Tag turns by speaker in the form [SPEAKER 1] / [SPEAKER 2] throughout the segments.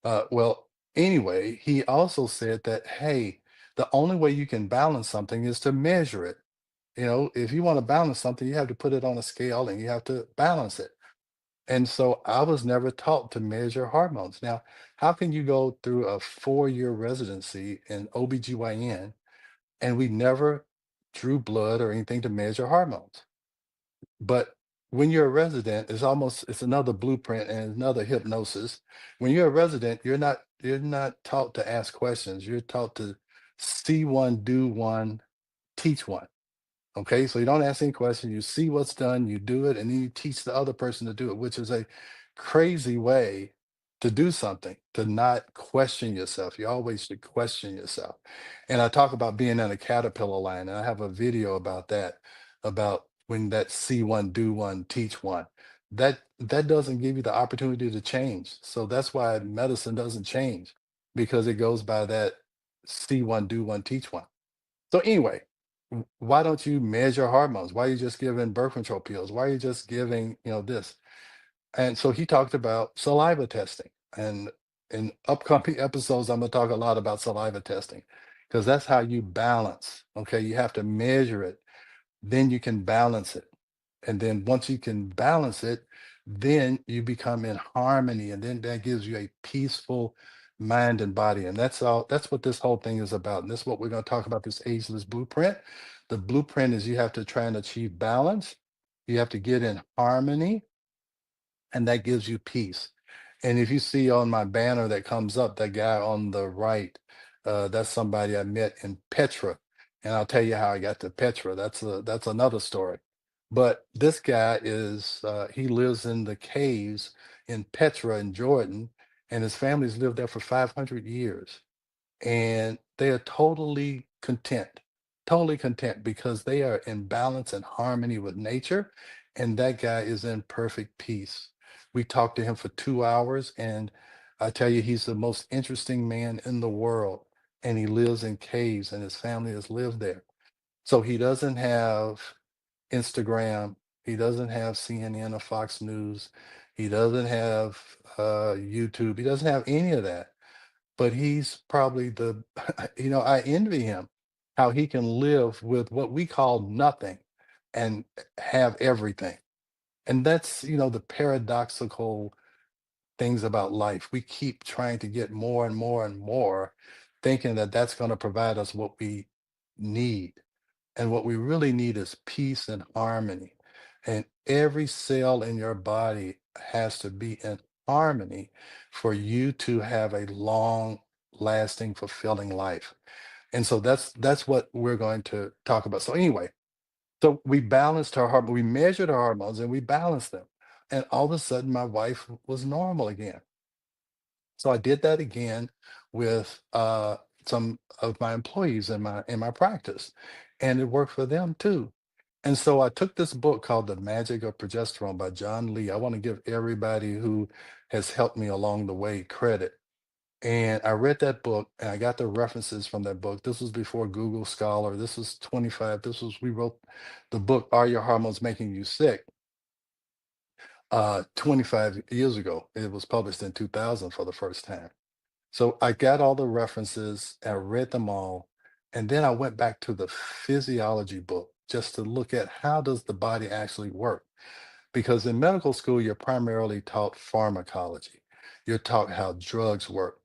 [SPEAKER 1] Well, anyway, he also said that, hey, the only way you can balance something is to measure it. You know, if you want to balance something, you have to put it on a scale and you have to balance it. And so I was never taught to measure hormones. Now, how can you go through a 4-year residency in OBGYN and we never drew blood or anything to measure hormones? But when you're a resident, it's another blueprint and another hypnosis. When you're a resident, you're not taught to ask questions. You're taught to see one, do one, teach one. Okay, so you don't ask any questions. You see what's done, you do it, and then you teach the other person to do it, which is a crazy way to do something, to not question yourself. You always should question yourself. And I talk about being in a caterpillar line, and I have a video about that, about when that see one, do one, teach one. That doesn't give you the opportunity to change. So that's why medicine doesn't change, because it goes by that see one, do one, teach one. So anyway, why don't you measure hormones? Why are you just giving birth control pills? Why are you just giving, this? And so he talked about saliva testing. And in upcoming episodes, I'm going to talk a lot about saliva testing because that's how you balance. Okay. You have to measure it, then you can balance it. And then once you can balance it, then you become in harmony. And then that gives you a peaceful mind and body. And that's what this whole thing is about. And this is what we're going to talk about, this ageless blueprint. The blueprint is you have to try and achieve balance. You have to get in harmony, and that gives you peace. And if you see on my banner that comes up, that guy on the right, that's somebody I met in Petra, and I'll tell you how I got to Petra. That's another story. But this guy he lives in the caves in Petra in Jordan, and his family's lived there for 500 years, and they are totally content because they are in balance and harmony with nature, and that guy is in perfect peace. We talked to him for 2 hours, and I tell you, he's the most interesting man in the world, and he lives in caves, and his family has lived there. So he doesn't have Instagram, he doesn't have CNN or Fox News, he doesn't have YouTube, he doesn't have any of that, but he's probably I envy him how he can live with what we call nothing and have everything. And that's, the paradoxical things about life. We keep trying to get more and more and more, thinking that that's going to provide us what we need. And what we really need is peace and harmony. And every cell in your body has to be in harmony for you to have a long lasting, fulfilling life. And so that's what we're going to talk about. So anyway, so we balanced our hormone, we measured our hormones and we balanced them. And all of a sudden my wife was normal again. So I did that again with some of my employees in my practice, and it worked for them too. And so I took this book called The Magic of Progesterone by John Lee. I want to give everybody who has helped me along the way credit. And I read that book and I got the references from that book. This was before Google Scholar. This was 25. We wrote the book, Are Your Hormones Making You Sick? 25 years ago. It was published in 2000 for the first time. So I got all the references, I read them all, and then I went back to the physiology book just to look at how does the body actually work. Because in medical school, you're primarily taught pharmacology. You're taught how drugs work.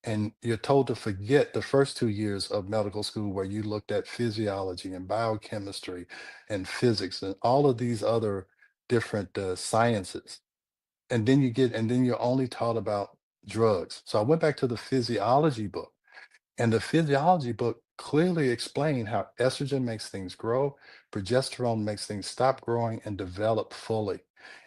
[SPEAKER 1] And you're told to forget the first 2 years of medical school where you looked at physiology and biochemistry and physics and all of these other different sciences, and then you're only taught about drugs. So I went back to the physiology book, and the physiology book clearly explained how estrogen makes things grow, progesterone makes things stop growing and develop fully.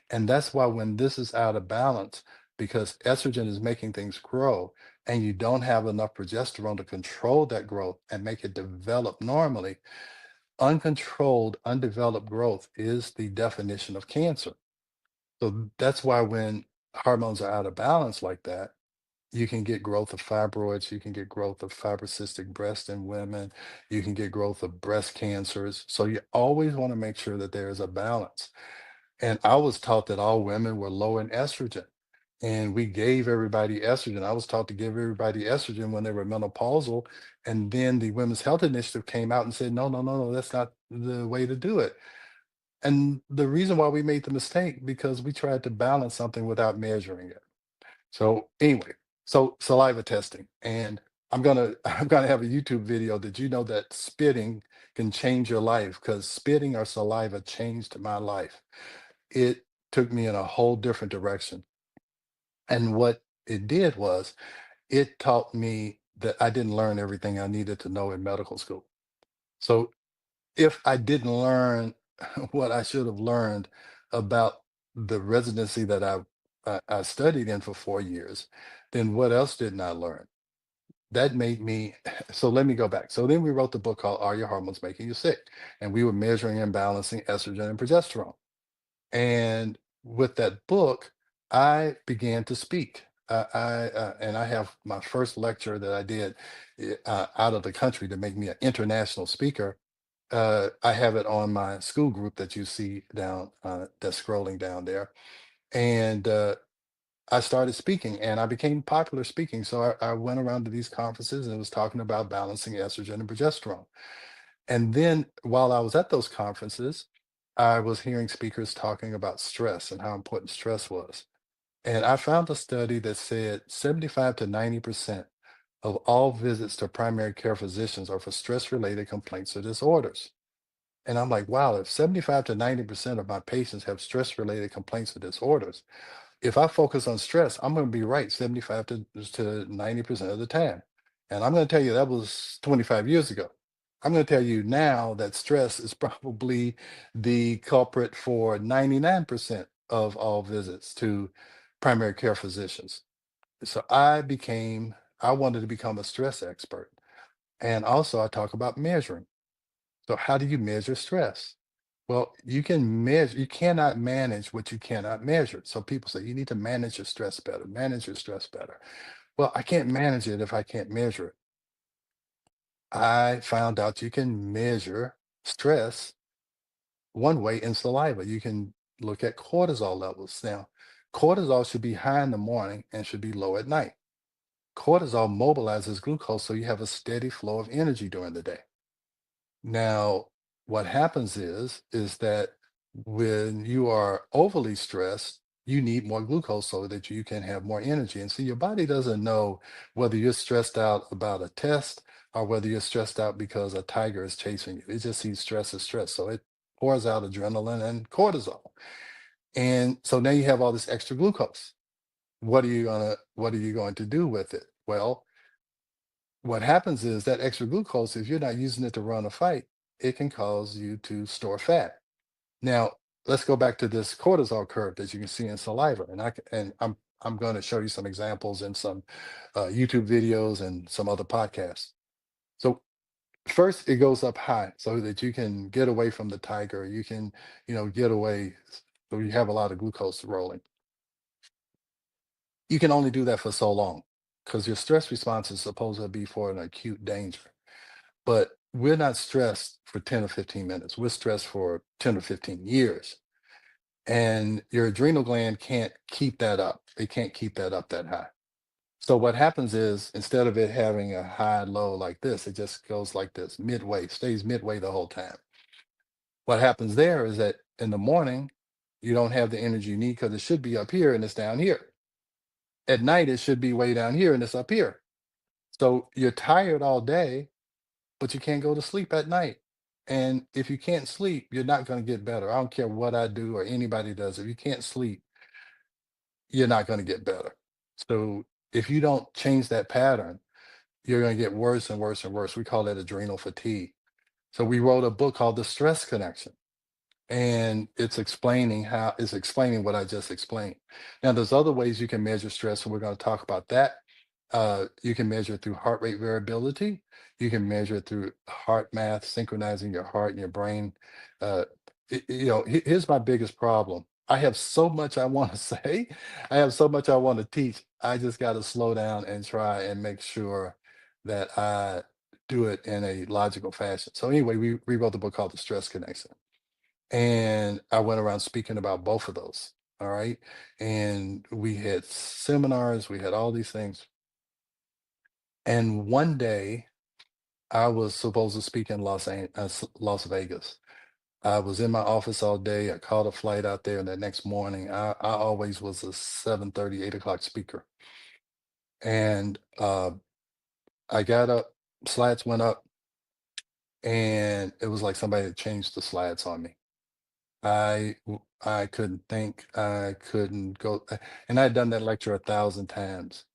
[SPEAKER 1] And that's why when this is out of balance, because estrogen is making things grow and you don't have enough progesterone to control that growth and make it develop normally, uncontrolled, undeveloped growth is the definition of cancer. So that's why when hormones are out of balance like that, you can get growth of fibroids, you can get growth of fibrocystic breast in women, you can get growth of breast cancers. So you always want to make sure that there is a balance. And I was taught that all women were low in estrogen. and we gave everybody estrogen. I was taught to give everybody estrogen when they were menopausal, and then the Women's Health Initiative came out and said, "No, no, no, no, that's not the way to do it." And the reason why we made the mistake because we tried to balance something without measuring it. So anyway, so saliva testing, and I'm gonna have a YouTube video. Did you know that spitting can change your life? Because spitting or saliva changed my life. It took me in a whole different direction. And what it did was it taught me that I didn't learn everything I needed to know in medical school. So if I didn't learn what I should have learned about the residency that I studied in for 4 years, then what else didn't I learn? That made me, so let me go back. So then we wrote the book called Are Your Hormones Making You Sick? And we were measuring and balancing estrogen and progesterone. And with that book, I began to speak. And I have my first lecture that I did out of the country to make me an international speaker. I have it on my school group that you see down, that's scrolling down there. And I started speaking and I became popular speaking. So I went around to these conferences and was talking about balancing estrogen and progesterone. And then while I was at those conferences, I was hearing speakers talking about stress and how important stress was. And I found a study that said 75 to 90% of all visits to primary care physicians are for stress related complaints or disorders. And I'm like, wow, if 75 to 90% of my patients have stress related complaints or disorders, if I focus on stress, I'm going to be right 75 to 90% of the time. And I'm going to tell you that was 25 years ago. I'm going to tell you now that stress is probably the culprit for 99% of all visits to primary care physicians. So I wanted to become a stress expert. And also, I talk about measuring. So, how do you measure stress? Well, you cannot manage what you cannot measure. So people say you need to manage your stress better, manage your stress better. Well, I can't manage it if I can't measure it. I found out you can measure stress one way in saliva. You can look at cortisol levels. Now, cortisol should be high in the morning and should be low at night. Cortisol mobilizes glucose so you have a steady flow of energy during the day. Now, what happens is that when you are overly stressed, you need more glucose so that you can have more energy. And so your body doesn't know whether you're stressed out about a test or whether you're stressed out because a tiger is chasing you. It just sees stress as stress. So it pours out adrenaline and cortisol. And so now you have all this extra glucose. What are you going to do with it? Well, what happens is that extra glucose, if you're not using it to run a fight, it can cause you to store fat. Now, let's go back to this cortisol curve that you can see in saliva, and I'm going to show you some examples in some YouTube videos and some other podcasts. So first, it goes up high so that you can get away from the tiger. You can, get away. So you have a lot of glucose rolling. You can only do that for so long because your stress response is supposed to be for an acute danger. But we're not stressed for 10 or 15 minutes. We're stressed for 10 or 15 years. And your adrenal gland can't keep that up. It can't keep that up that high. So what happens is instead of it having a high low like this, it just goes like this, midway, stays midway the whole time. What happens there is that in the morning, you don't have the energy you need because it should be up here and it's down here. At night, it should be way down here and it's up here. So you're tired all day, but you can't go to sleep at night. And if you can't sleep, you're not going to get better. I don't care what I do or anybody does. If you can't sleep, you're not going to get better. So if you don't change that pattern, you're going to get worse and worse and worse. We call that adrenal fatigue. So we wrote a book called The Stress Connection, and it's explaining what I just explained. Now, there's other ways you can measure stress, and we're going to talk about that. You can measure it through heart rate variability. You can measure it through heart math, synchronizing your heart and your brain. Uh, Here's my biggest problem. I have so much I want to say. I have so much I want to teach. I just got to slow down and try and make sure that I do it in a logical fashion. So anyway, we wrote the book called The Stress Connection, and I went around speaking about both of those. All right. And we had seminars, we had all these things. And one day I was supposed to speak in Las Vegas. I was in my office all day. I caught a flight out there, and the next morning, I always was a 7:30, 8 o'clock speaker. And I got up, slides went up, and it was like somebody had changed the slides on me. I couldn't think, I couldn't go, and I had done that lecture 1,000 times.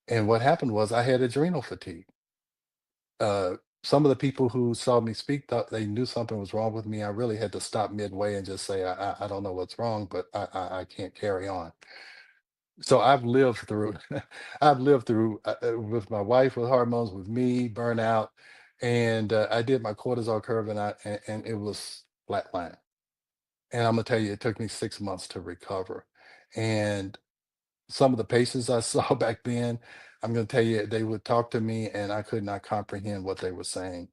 [SPEAKER 1] And what happened was I had adrenal fatigue. Some of the people who saw me speak thought they knew something was wrong with me. I really had to stop midway and just say, I don't know what's wrong, but I can't carry on. So I've lived through, I've lived through with my wife with hormones, with me burnout, and I did my cortisol curve, and it was flatline. And I'm gonna tell you, it took me 6 months to recover. And some of the patients I saw back then, I'm gonna tell you, they would talk to me and I could not comprehend what they were saying.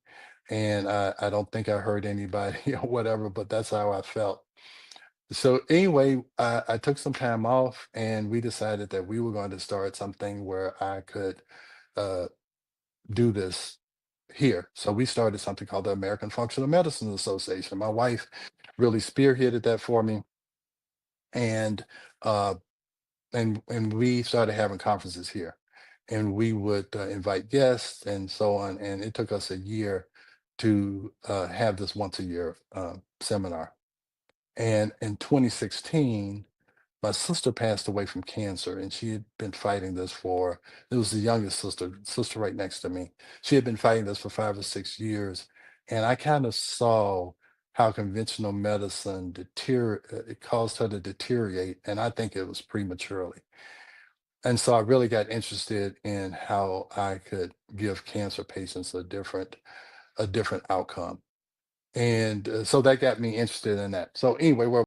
[SPEAKER 1] And I don't think I heard anybody or whatever, but that's how I felt. So anyway, I took some time off and we decided that we were going to start something where I could uh, do this here. So we started something called the American Functional Medicine Association. My wife really spearheaded that for me. And uh, and we started having conferences here, and we would invite guests and so on, and it took us a year to have this once a year seminar. And in 2016 my sister passed away from cancer, and she had been fighting this for, it was the youngest sister right next to me. She had been fighting this for 5 or 6 years, and I kind of saw how conventional medicine it caused her to deteriorate, and I think it was prematurely. And so I really got interested in how I could give cancer patients a different outcome. And so that got me interested in that. So anyway, where